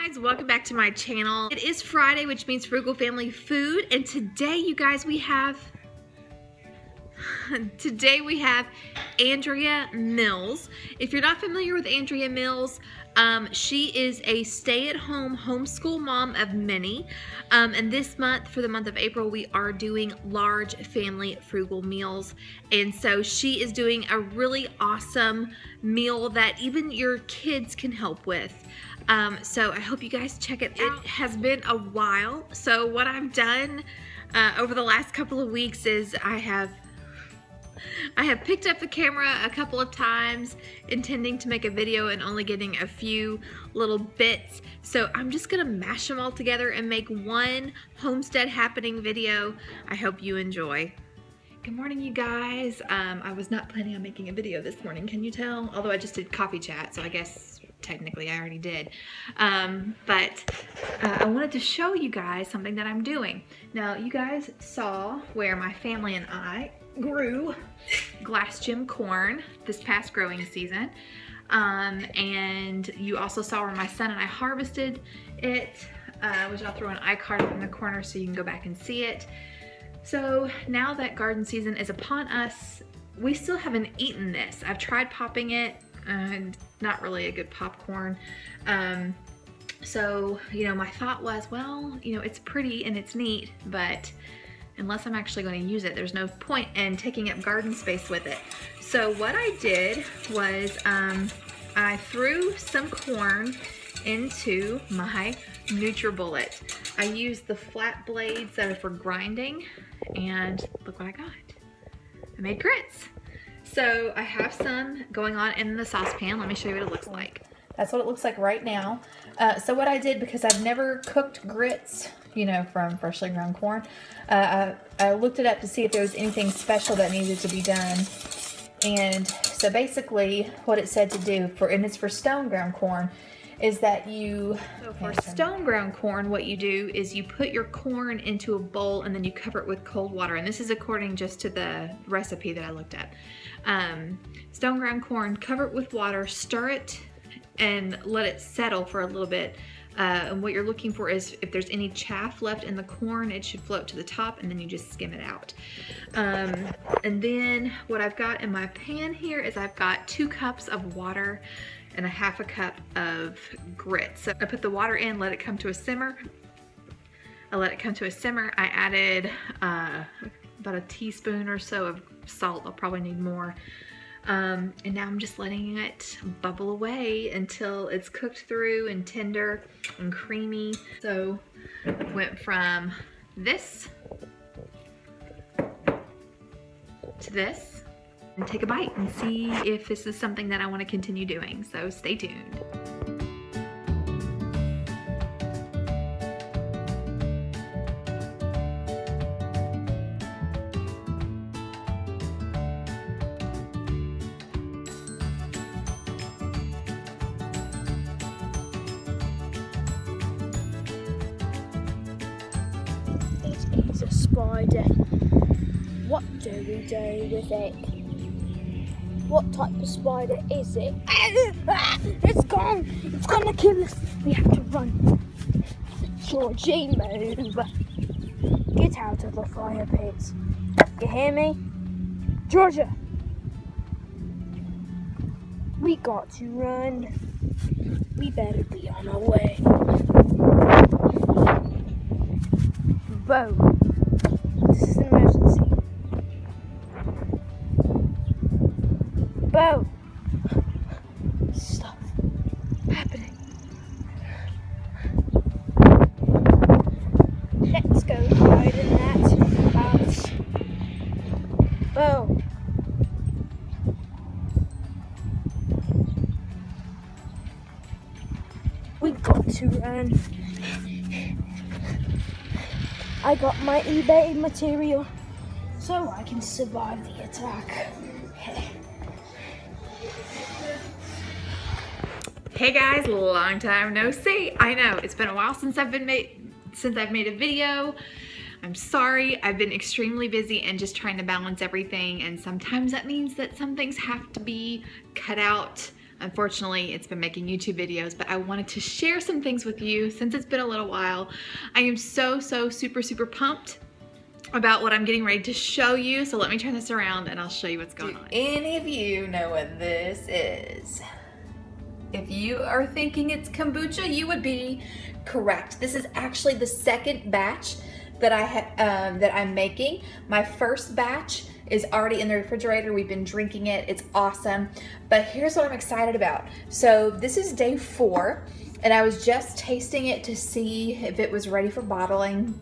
Guys, welcome back to my channel. It is Friday, which means Frugal Family Food, and today you guys we have Andrea Mills. If you're not familiar with Andrea Mills, she is a stay-at-home homeschool mom of many, and this month, for the month of April, we are doing large family frugal meals, and so she is doing a really awesome meal that even your kids can help with. So I hope you guys check it out. It has been a while, so what I've done over the last couple of weeks is I have picked up the camera a couple of times intending to make a video and only getting a few little bits. So I'm just gonna mash them all together and make one homestead happening video. I hope you enjoy. Good morning, you guys. I was not planning on making a video this morning, can you tell? Although I just did coffee chat, so I guess technically I already did. But I wanted to show you guys something that I'm doing. Now, you guys saw where my family and I grew glass gem corn this past growing season, and you also saw where my son and I harvested it, which I'll throw an iCard up in the corner so you can go back and see it. So now that garden season is upon us, we still haven't eaten this. I've tried popping it, and not really a good popcorn. So, you know, my thought was, well, you know, it's pretty and it's neat, but unless I'm actually going to use it, there's no point in taking up garden space with it. So what I did was I threw some corn into my NutriBullet. I used the flat blades that are for grinding, and look what I got. I made grits. So I have some going on in the saucepan. Let me show you what it looks like. That's what it looks like right now. So what I did, because I've never cooked grits, you know, from freshly ground corn, I looked it up to see if there was anything special that needed to be done. And so basically what it said to do, and it's for stone ground corn, is that you, so for stone ground corn, what you do is you put your corn into a bowl and then you cover it with cold water. And this is according just to the recipe that I looked at. Stone ground corn, cover it with water, stir it, and let it settle for a little bit. And what you're looking for is if there's any chaff left in the corn, it should float to the top, and then you just skim it out. And then what I've got in my pan here is I've got 2 cups of water and a half a cup of grits. So I put the water in, let it come to a simmer. I let it come to a simmer. I added about a teaspoon or so of salt. I'll probably need more. And now I'm just letting it bubble away until it's cooked through and tender and creamy. So it went from this to this. And take a bite and see if this is something that I want to continue doing. So stay tuned. It is a spider. What do we do with it? What type of spider is it? It's gone! It's gonna kill us! We have to run. Georgie, move! Get out of the fire pit. You hear me? Georgia! We got to run. We better be on our way. Bo! This is an emergency. Bo! Stuff happening. Let's go hide in that house. Bo! We got to run. I got my eBay material so I can survive the attack. Hey guys, long time no see. I know it's been a while since I've made a video. I'm sorry, I've been extremely busy and just trying to balance everything, and sometimes that means that some things have to be cut out Unfortunately, it's been making YouTube videos, but I wanted to share some things with you since it's been a little while. I am so super pumped about what I'm getting ready to show you. So let me turn this around and I'll show you what's going on. Any of you know what this is? If you are thinking it's kombucha, you would be correct. This is actually the second batch that I'm making. My first batch is already in the refrigerator. We've been drinking it. It's awesome. But here's what I'm excited about. So this is day 4, and I was just tasting it to see if it was ready for bottling.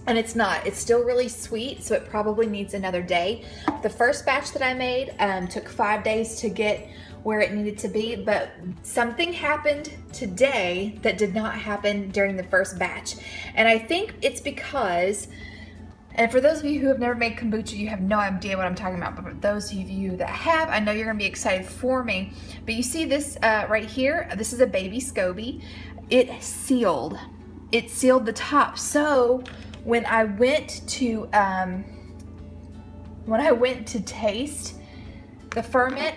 And it's not. It's still really sweet, so it probably needs another day. The first batch that I made took 5 days to get where it needed to be, but something happened today that did not happen during the first batch. And I think it's because, and for those of you who have never made kombucha, you have no idea what I'm talking about, but for those of you that have, I know you're gonna be excited for me. But you see this right here? This is a baby SCOBY. It sealed the top. So when I went to taste the ferment,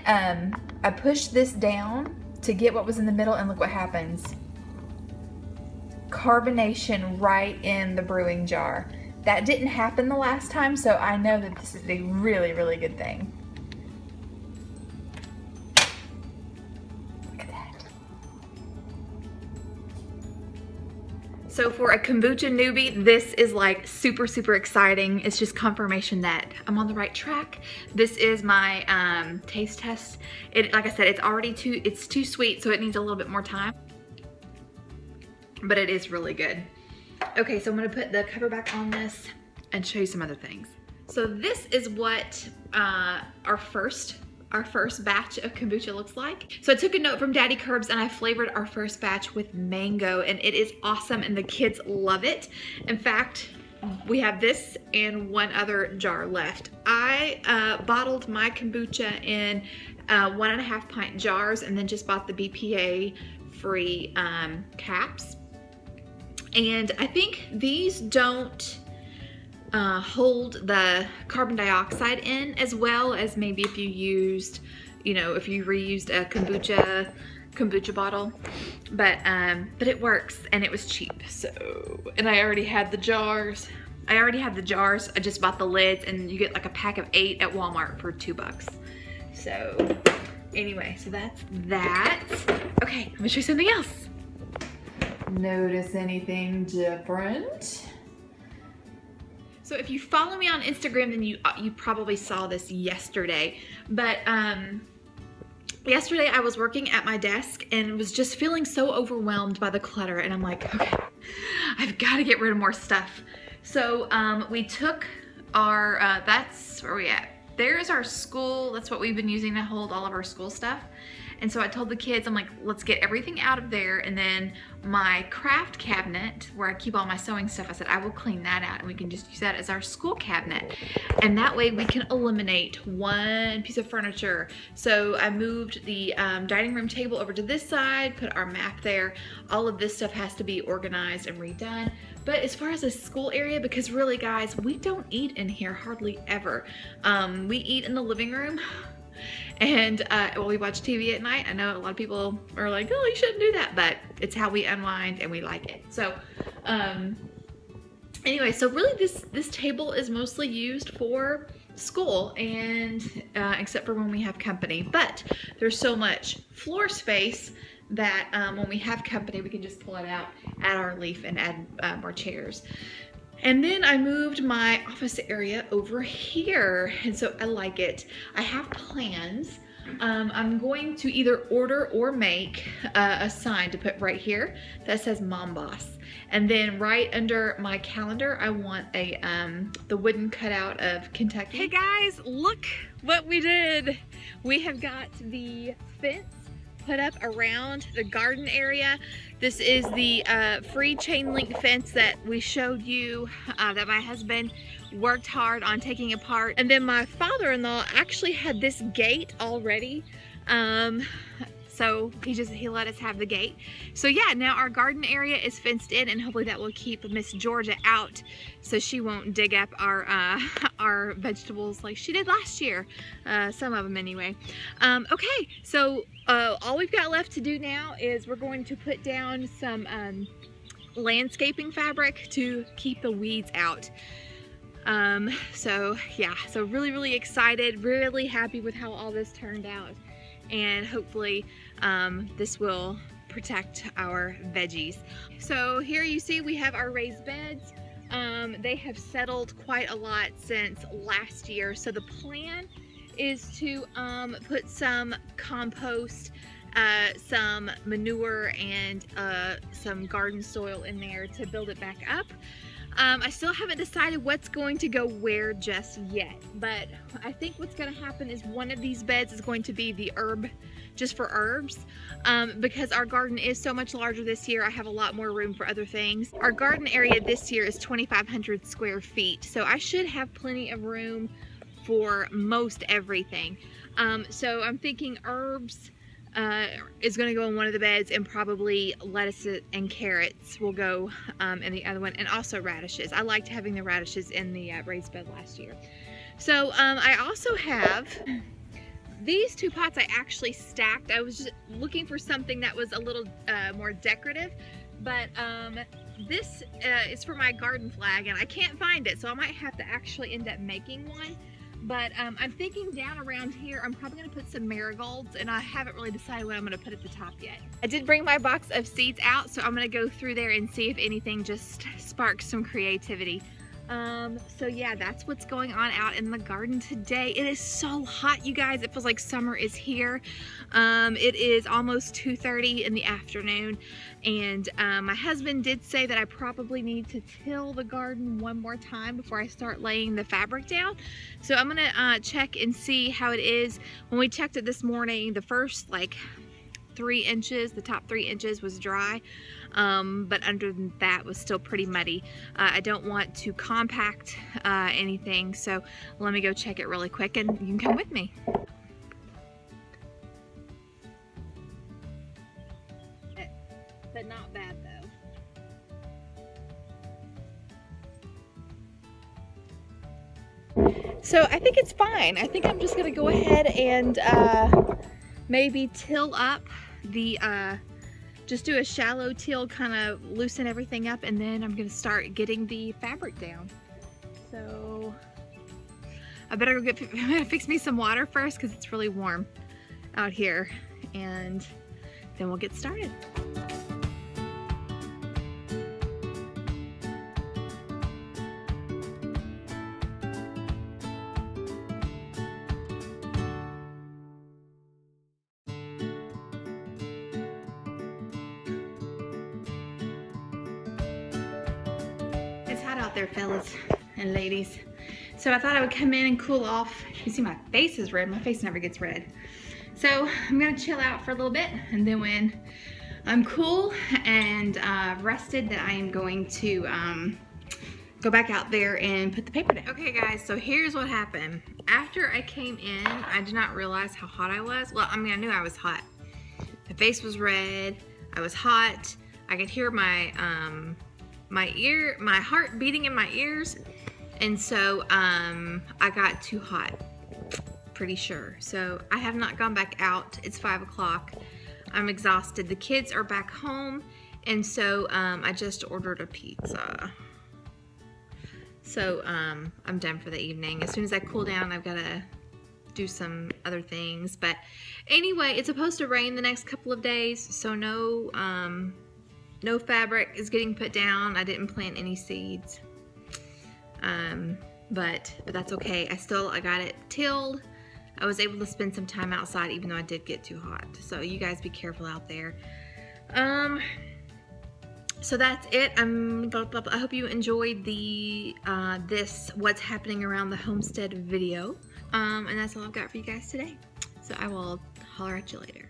I pushed this down to get what was in the middle, and look what happens. Carbonation right in the brewing jar. That didn't happen the last time, so I know that this is a really good thing. Look at that. So for a kombucha newbie, this is like super exciting. It's just confirmation that I'm on the right track. This is my taste test. Like I said, it's too sweet, so it needs a little bit more time. But it is really good. Okay, so I'm gonna put the cover back on this and show you some other things. So this is what our first batch of kombucha looks like. So I took a note from Daddy Curbs and I flavored our first batch with mango, and it is awesome and the kids love it. In fact, we have this and one other jar left. I bottled my kombucha in 1.5 pint jars and then just bought the BPA free caps. And I think these don't hold the carbon dioxide in as well as maybe if you used, if you reused a kombucha bottle, but it works and it was cheap. So, and I already had the jars. I just bought the lids, and you get like a pack of 8 at Walmart for $2. So anyway, so that's that. Okay, let me show you something else. Notice anything different? So if you follow me on Instagram, then you probably saw this yesterday. But yesterday I was working at my desk and was just feeling so overwhelmed by the clutter, and I'm like, okay, I've got to get rid of more stuff. So we took our, that's where we at. There's our school. That's what we've been using to hold all of our school stuff. And so I told the kids, I'm like, let's get everything out of there. And then my craft cabinet, where I keep all my sewing stuff, I said, I will clean that out and we can just use that as our school cabinet. And that way we can eliminate one piece of furniture. So I moved the dining room table over to this side, put our map there. All of this stuff has to be organized and redone. But as far as a school area, because really guys, we don't eat in here hardly ever. We eat in the living room. And well, we watch TV at night. I know a lot of people are like, oh, you shouldn't do that, but it's how we unwind and we like it. So anyway, so really this table is mostly used for school, and except for when we have company. But there's so much floor space that when we have company, we can just pull it out, add our leaf, and add more chairs. And then I moved my office area over here, and so I like it. I have plans. I'm going to either order or make a sign to put right here that says Mom Boss. And then right under my calendar, I want a the wooden cutout of Kentucky. Hey guys, look what we did. We have got the fence put up around the garden area. This is the free chain link fence that we showed you that my husband worked hard on taking apart. And then my father-in-law actually had this gate already so he let us have the gate. So yeah, now our garden area is fenced in, and hopefully that will keep Miss Georgia out so she won't dig up our our vegetables like she did last year, some of them anyway. Okay, so all we've got left to do now is we're going to put down some landscaping fabric to keep the weeds out. So yeah, so really excited, really happy with how all this turned out, and hopefully this will protect our veggies. So here you see we have our raised beds. They have settled quite a lot since last year, so the plan is to put some compost, some manure, and some garden soil in there to build it back up. I still haven't decided what's going to go where just yet, but I think what's going to happen is one of these beds is going to be the herb, just for herbs, because our garden is so much larger this year. I have a lot more room for other things. Our garden area this year is 2,500 square feet, so I should have plenty of room for most everything. So I'm thinking herbs is going to go in one of the beds, and probably lettuce and carrots will go in the other one, and also radishes. I liked having the radishes in the raised bed last year. So I also have these two pots I actually stacked. I was just looking for something that was a little more decorative, but this is for my garden flag, and I can't find it, so I might have to actually end up making one. But I'm thinking down around here, I'm probably going to put some marigolds, and I haven't really decided what I'm going to put at the top yet. I did bring my box of seeds out, so I'm going to go through there and see if anything just sparks some creativity. So yeah, that's what's going on out in the garden today. It is so hot, you guys. It feels like summer is here. It is almost 2:30 in the afternoon, and my husband did say that I probably need to till the garden one more time before I start laying the fabric down. So I'm gonna check and see how it is. When we checked it this morning, the first like 3 inches, the top 3 inches was dry, but under that was still pretty muddy. I don't want to compact anything, so let me go check it really quick, and you can come with me. But not bad though. So I think it's fine. I think I'm just gonna go ahead and maybe till up the just do a shallow till, kind of loosen everything up, and then I'm gonna start getting the fabric down. So I better go fix me some water first, because it's really warm out here, and then we'll get started. Out there, fellas and ladies. So I thought I would come in and cool off. You see my face is red. My face never gets red. So I'm gonna chill out for a little bit, and then when I'm cool and rested, then I am going to go back out there and put the paper down. Okay guys, so here's what happened. After I came in, I did not realize how hot I was. Well, I mean, I knew I was hot. My face was red, I was hot. I could hear my my heart beating in my ears, and so I got too hot, pretty sure. So I have not gone back out. It's 5 o'clock. I'm exhausted. The kids are back home, and so I just ordered a pizza. So I'm done for the evening. As soon as I cool down, I've got to do some other things. But anyway, it's supposed to rain the next couple of days, so no fabric is getting put down. I didn't plant any seeds, but that's okay. I got it tilled. I was able to spend some time outside, even though I did get too hot. So you guys be careful out there. So that's it. I hope you enjoyed the this what's happening around the homestead video, and that's all I've got for you guys today. So I will holler at you later.